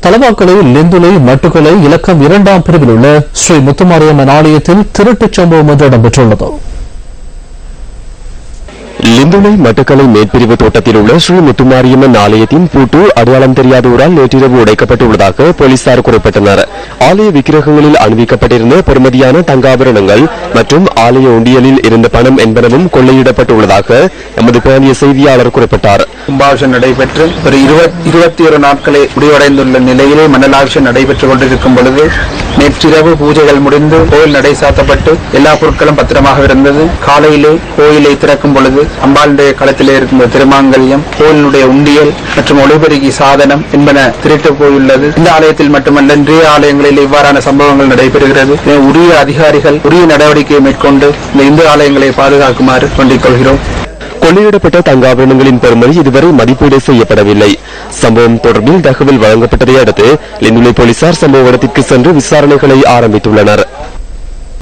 தலவாக்கலை லிந்துலை மட்டுக்கலை இலக்கம் 2ஆம் பிரிவில் உள்ள ஸ்ரீ முத்துமாரியம்மன் ஆலயத்தில் திருட்டுச் சம்பவம் ஒன்று இடம்பெற்றுள்ளது. லிந்துலை மட்டுக்கலை மேற்பிரிவு தோட்டத்தில் உள்ள ஸ்ரீ முத்துமாரியம்மன் ஆலயத்தின் பூட்டு அடையாளம் தெரியாதோரால் நேற்றிரவு உடைக்கப்பட்டுள்ளதாக போலீசார் குறிப்பிட்டனர். ஆலய விக்கிரகங்களில் அணிவிக்கப்பட்டிருந்த பெறுமதியான தங்காபரணங்கள் மற்றும் ஆலய உண்டியலில் இருந்த பணம் என்பனவும் கொள்ளையிடப்பட்டுள்ளதாக எமது பிராந்திய செய்தியாளர் குறிப்பிட்டார். கும்பாபிஷேகம் நடைபெற்று ஒரு 21 நாட்களை முடிவடைந்துள்ள நிலையிலே மண்டலாபிஷேகம் நடைபெற்றுக் கொண்டிருக்கும் பொழுது நேற்றிரவு பூஜைகள் முடிந்து கோயில் நடை சாத்தப்பட்டு எல்லா பொருட்களும் பத்திரமாக இருந்தது. காலையிலே கோயிலை திறக்கும் பொழுது அம்பாளுடைய களத்திலே இருக்கின்ற திருமாங்கல்யம், கோயிலுடைய உண்டியல் மற்றும் ஒளிபெருக்கி சாதனம் என்பன திருட்டு போயுள்ளது. இந்த ஆலயத்தில் மட்டுமல்ல, இன்றைய ஆலயங்களில் இவ்வாறான சம்பவங்கள் நடைபெறுகிறது. உரிய அதிகாரிகள் உரிய நடவடிக்கையை மேற்கொண்டு இந்த இந்து ஆலயங்களை பாதுகாக்குமாறு வேண்டிக் கொள்கிறோம். கொள்ளையிடப்பட்ட தங்காபரணங்களின் பெறுமதி இதுவரை மதிப்பீடு செய்யப்படவில்லை. சம்பவம் தொடர்பில் தகவல் வழங்கப்பட்டதை அடுத்து லிந்துலை போலீசார் சம்பவ இடத்திற்கு சென்று விசாரணைகளை ஆரம்பித்துள்ளனர்.